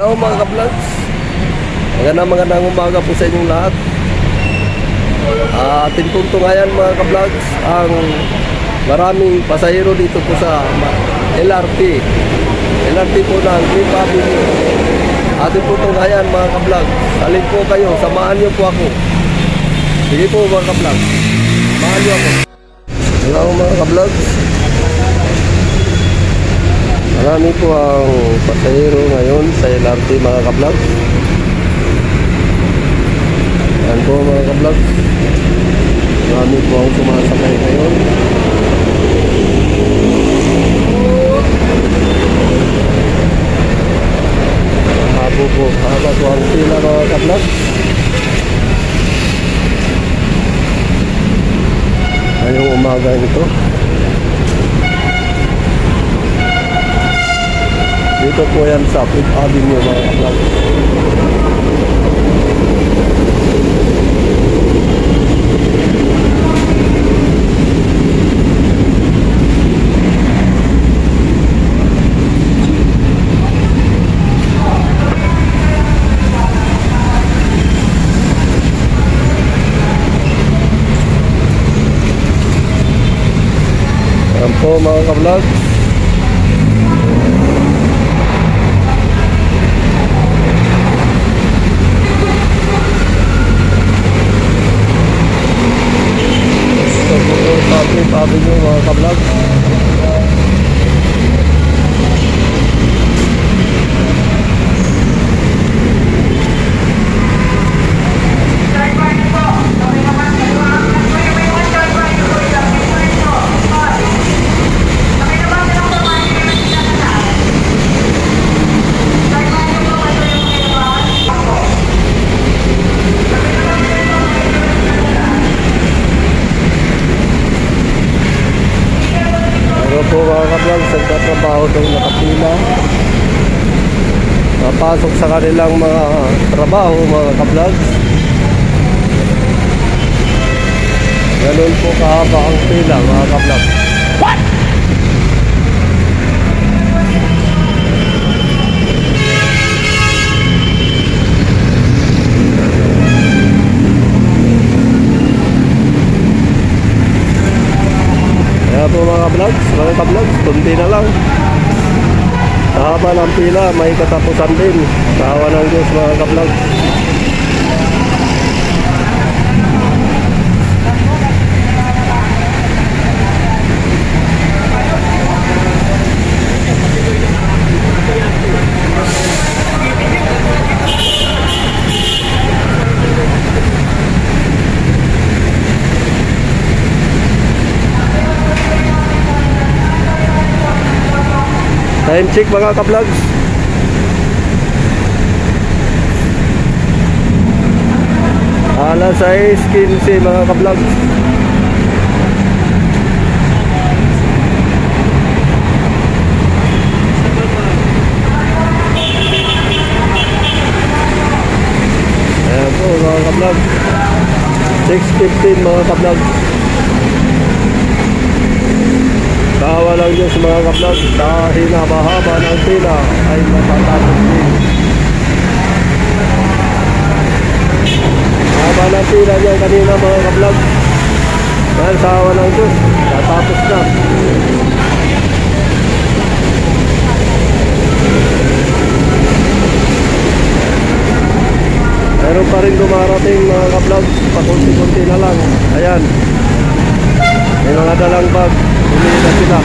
Hello mga ka-vlogs, magandang umaga po sa inyong lahat. Ating tungtungayan mga ka-vlogs ang maraming pasahero dito po sa LRT po ng Green Avenue. Ating tungtungayan mga ka-vlogs, alin po kayo, samahan niyo po ako. Sige po mga ka-vlogs, samahan niyo ako. Hello mga ka-vlogs, marami po ang pasahero ngayon sa LRT mga ka-vlogs. Yan po mga ka-vlogs, marami po ang sumasakay ngayon. Haba po ang pila mga ka-vlogs. Ngayong umaga ito. Dito po yan sa Fifth Avenue mga ka-vlogs. Yan po mga ka-vlogs. Sabi nyo mga ka-vlog, po mga ka-vlogs, nagtatrabaho daw nakapila, napasok sa kanilang mga trabaho mga ka-vlogs. Ganun po kahaba ang pila mga ka-vlogs. What? Kaya po mga ka-vlogs, kundi na lang. Sa haba ng pila, may katapusan din. Sa awa ng Diyos mga ka-vlogs. Time check mga ka-vlogs. Alas 6:15 mga ka-vlogs. Ayan po mga ka-vlogs, 6:15 mga ka-vlogs. Kawa lang Diyos mga ka-vlog, sa hinabahaba ng pila ay matatapos din. Haba ng pila niyan kanina mga ka-vlog, dahil sa awa ng Diyos, tatapos na. Meron pa rin dumarating mga ka-vlog, pakunti-kunti na lang. Ayan, may mga dalang bag, bumili na sila.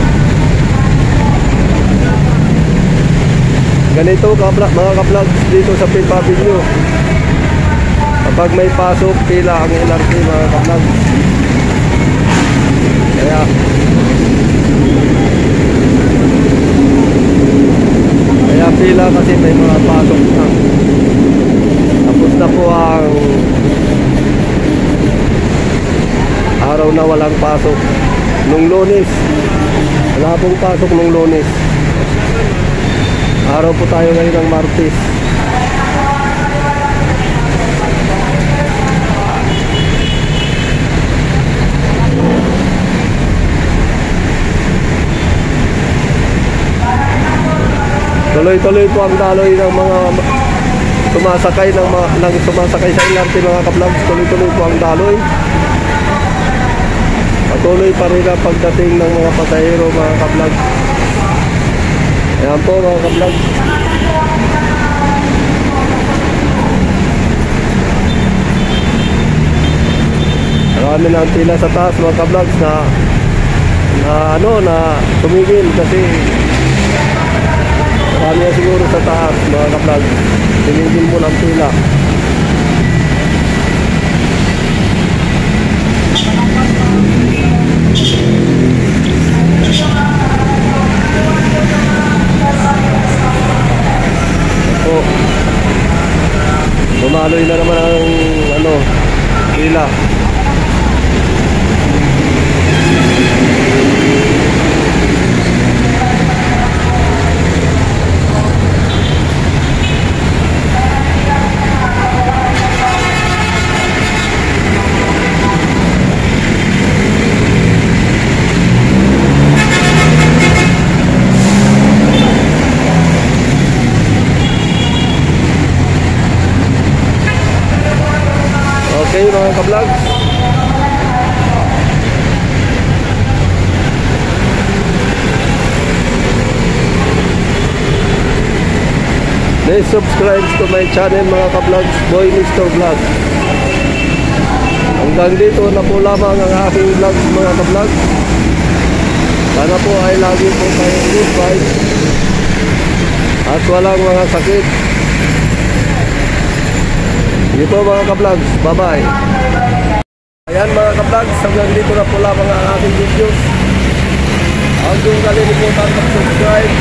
Ganito mga ka-vlogs dito sa Fifth Avenue. Kapag may pasok, pila ang LRT mga ka-vlogs. Kaya pila kasi may mga pasok na. Tapos na po ang araw na walang pasok. Nung Lunes, wala pong pasok nung Lunes. Araw po tayo ngayon ng Martes. Tuloy-tuloy po ang daloy ng mga sumasakay sumasakay sa LRT mga ka-vlogs. Tuloy-tuloy po ang daloy. Patuloy pa rin ang pagdating ng mga pasahero mga ka-vlogs. Ayan po mga ka-vlogs. Marami na ang pila sa taas mga ka-vlogs na tumigil kasi marami na siguro sa taas mga ka-vlogs. Tumigil mo ng pila. So, dumaloy na naman ang pila. Okay mga ka-vlogs, please subscribe to my channel mga ka-vlogs, Boy Mr. Vlog. Hanggang dito na po lamang ang aking vlog mga ka-vlogs. Sana po ay lagi po kayong good vibes at walang mga sakit. Sige po mga ka-vlogs, bye bye. Ayan mga ka-vlogs, hanggang dito na po lamang ang ating videos. Huwag yung kalilimutan mag-subscribe.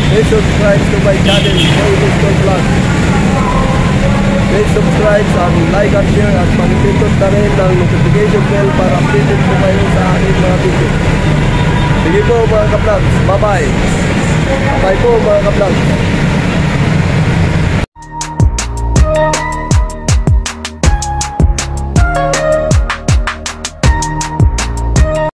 Please subscribe to my channel, Boy Mr. Vlog. Please subscribe and like and share at mag-pindot na rin ng notification bell para updated po kayo sa aking mga video. Sige po mga ka-vlogs, bye bye. Bye po mga ka-vlogs.